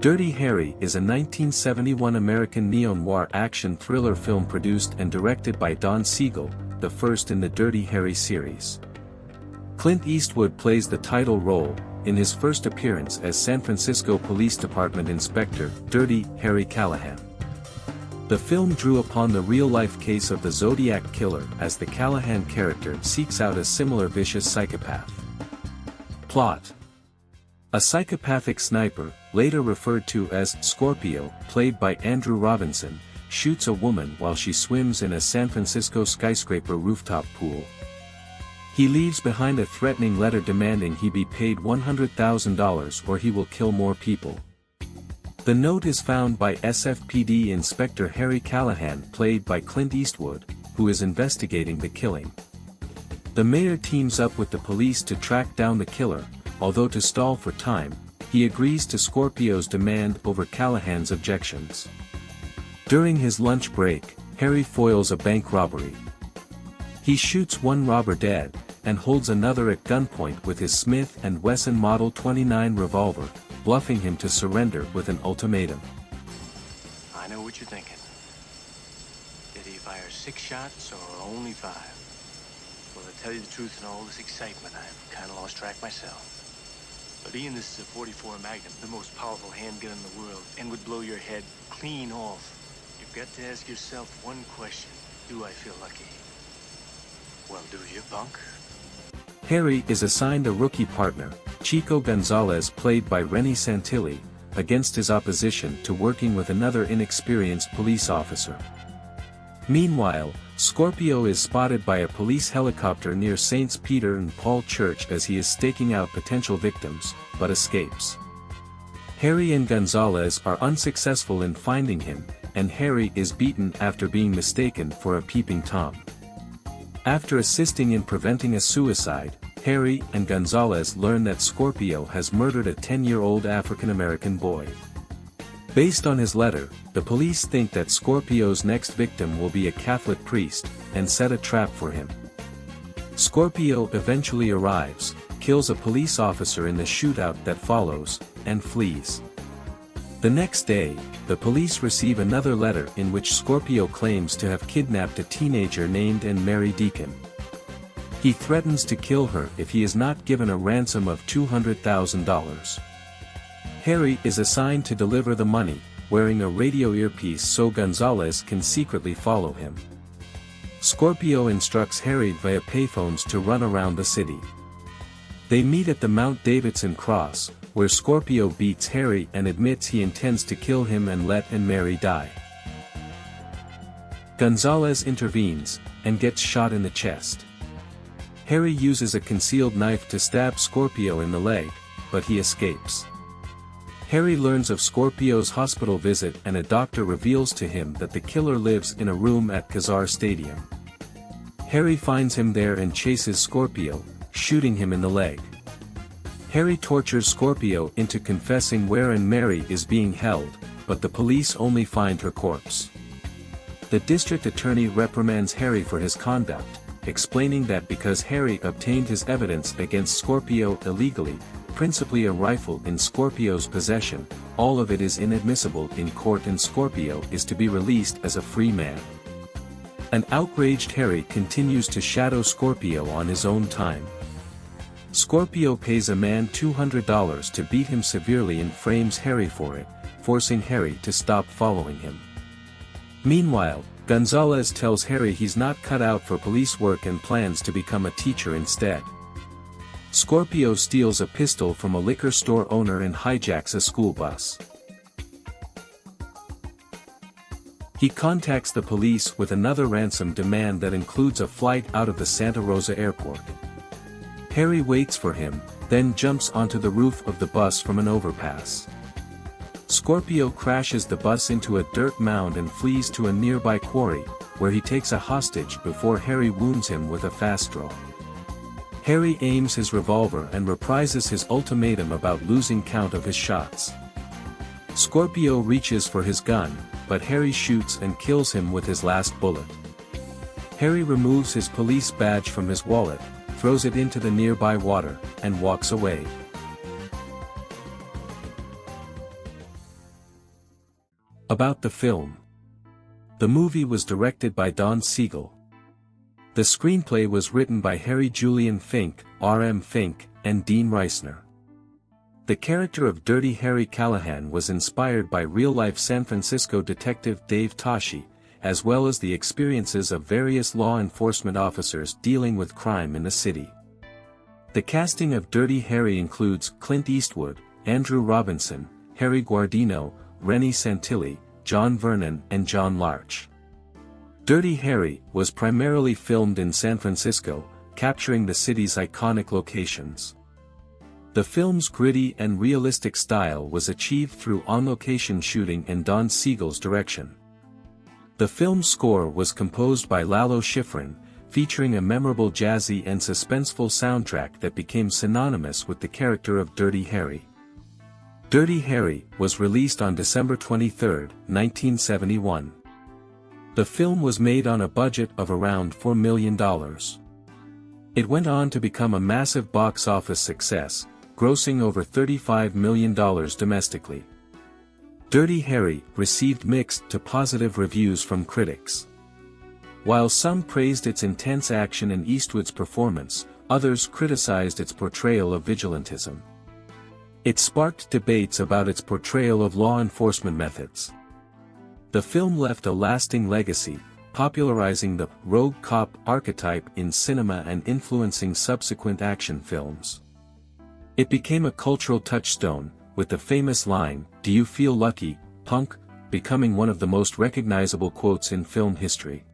Dirty Harry is a 1971 American neo-noir action thriller film produced and directed by Don Siegel, the first in the Dirty Harry series. Clint Eastwood plays the title role, in his first appearance as San Francisco Police Department Inspector, Dirty Harry Callahan. The film drew upon the real-life case of the Zodiac Killer as the Callahan character seeks out a similar vicious psychopath. Plot: a psychopathic sniper, later referred to as Scorpio, played by Andrew Robinson, shoots a woman while she swims in a San Francisco skyscraper rooftop pool. He leaves behind a threatening letter demanding he be paid $100,000 or he will kill more people. The note is found by SFPD Inspector Harry Callahan, played by Clint Eastwood, who is investigating the killing. The mayor teams up with the police to track down the killer, although to stall for time, he agrees to Scorpio's demand over Callahan's objections. During his lunch break, Harry foils a bank robbery. He shoots one robber dead, and holds another at gunpoint with his Smith & Wesson Model 29 revolver, bluffing him to surrender with an ultimatum. I know what you're thinking. Did he fire 6 shots or only 5? Well, to tell you the truth, in all this excitement, I've kind of lost track myself. But Ian, this is a .44 Magnum, the most powerful handgun in the world, and would blow your head clean off. You've got to ask yourself one question. Do I feel lucky? Well, do you, punk? Harry is assigned a rookie partner, Chico Gonzalez, played by Rennie Santilli, against his opposition to working with another inexperienced police officer. Meanwhile, Scorpio is spotted by a police helicopter near Saints Peter and Paul Church as he is staking out potential victims, but escapes. Harry and Gonzalez are unsuccessful in finding him, and Harry is beaten after being mistaken for a peeping Tom. After assisting in preventing a suicide, Harry and Gonzalez learn that Scorpio has murdered a 10-year-old African-American boy. Based on his letter, the police think that Scorpio's next victim will be a Catholic priest, and set a trap for him. Scorpio eventually arrives, kills a police officer in the shootout that follows, and flees. The next day, the police receive another letter in which Scorpio claims to have kidnapped a teenager named Mary Deacon. He threatens to kill her if he is not given a ransom of $200,000. Harry is assigned to deliver the money, wearing a radio earpiece so Gonzalez can secretly follow him. Scorpio instructs Harry via payphones to run around the city. They meet at the Mount Davidson Cross, where Scorpio beats Harry and admits he intends to kill him and let Mary die. Gonzalez intervenes, and gets shot in the chest. Harry uses a concealed knife to stab Scorpio in the leg, but he escapes. Harry learns of Scorpio's hospital visit and a doctor reveals to him that the killer lives in a room at Kazar Stadium. Harry finds him there and chases Scorpio, shooting him in the leg. Harry tortures Scorpio into confessing where Mary is being held, but the police only find her corpse. The district attorney reprimands Harry for his conduct, explaining that because Harry obtained his evidence against Scorpio illegally, principally a rifle in Scorpio's possession, all of it is inadmissible in court and Scorpio is to be released as a free man. An outraged Harry continues to shadow Scorpio on his own time. Scorpio pays a man $200 to beat him severely and frames Harry for it, forcing Harry to stop following him. Meanwhile, Gonzalez tells Harry he's not cut out for police work and plans to become a teacher instead. Scorpio steals a pistol from a liquor store owner and hijacks a school bus. He contacts the police with another ransom demand that includes a flight out of the Santa Rosa airport. Harry waits for him, then jumps onto the roof of the bus from an overpass. Scorpio crashes the bus into a dirt mound and flees to a nearby quarry, where he takes a hostage before Harry wounds him with a fast draw. Harry aims his revolver and reprises his ultimatum about losing count of his shots. Scorpio reaches for his gun, but Harry shoots and kills him with his last bullet. Harry removes his police badge from his wallet, throws it into the nearby water, and walks away. About the film. The movie was directed by Don Siegel. The screenplay was written by Harry Julian Fink, R.M. Fink, and Dean Reisner. The character of Dirty Harry Callahan was inspired by real-life San Francisco detective Dave Toschi, as well as the experiences of various law enforcement officers dealing with crime in the city. The casting of Dirty Harry includes Clint Eastwood, Andrew Robinson, Harry Guardino, Rennie Santilli, John Vernon and John Larch. Dirty Harry was primarily filmed in San Francisco, capturing the city's iconic locations. The film's gritty and realistic style was achieved through on-location shooting and Don Siegel's direction. The film's score was composed by Lalo Schifrin, featuring a memorable jazzy and suspenseful soundtrack that became synonymous with the character of Dirty Harry. Dirty Harry was released on December 23, 1971. The film was made on a budget of around $4 million. It went on to become a massive box office success, grossing over $35 million domestically. Dirty Harry received mixed to positive reviews from critics. While some praised its intense action and Eastwood's performance, others criticized its portrayal of vigilantism. It sparked debates about its portrayal of law enforcement methods. The film left a lasting legacy, popularizing the rogue cop archetype in cinema and influencing subsequent action films. It became a cultural touchstone, with the famous line, "Do you feel lucky, punk?" becoming one of the most recognizable quotes in film history.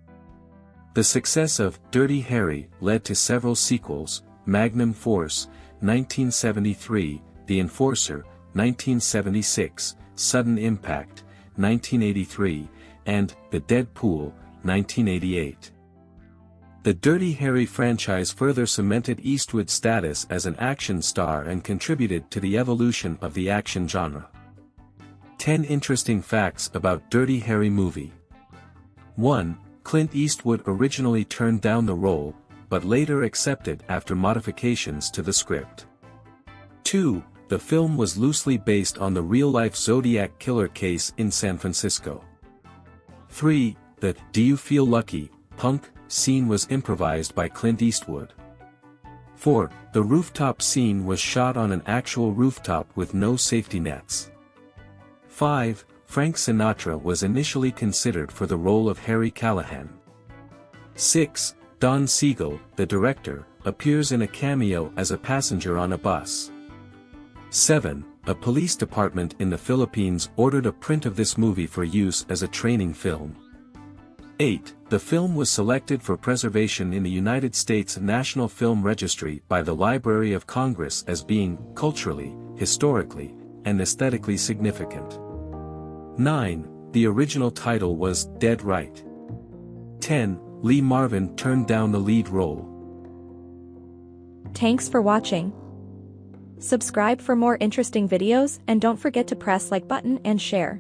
The success of Dirty Harry led to several sequels: Magnum Force, 1973, The Enforcer, 1976, Sudden Impact, 1983, and The Dead Pool, 1988. The Dirty Harry franchise further cemented Eastwood's status as an action star and contributed to the evolution of the action genre. 10 interesting facts about Dirty Harry movie. 1. Clint Eastwood originally turned down the role, but later accepted after modifications to the script. 2. The film was loosely based on the real-life Zodiac killer case in San Francisco. 3. The "Do you feel lucky, punk?" scene was improvised by Clint Eastwood. 4. The rooftop scene was shot on an actual rooftop with no safety nets. 5. Frank Sinatra was initially considered for the role of Harry Callahan. 6. Don Siegel, the director, appears in a cameo as a passenger on a bus. 7. A police department in the Philippines ordered a print of this movie for use as a training film. 8. The film was selected for preservation in the United States National Film Registry by the Library of Congress as being culturally, historically, and aesthetically significant. 9. The original title was Dead Right. 10. Lee Marvin turned down the lead role. Thanks for watching. Subscribe for more interesting videos and don't forget to press like button and share.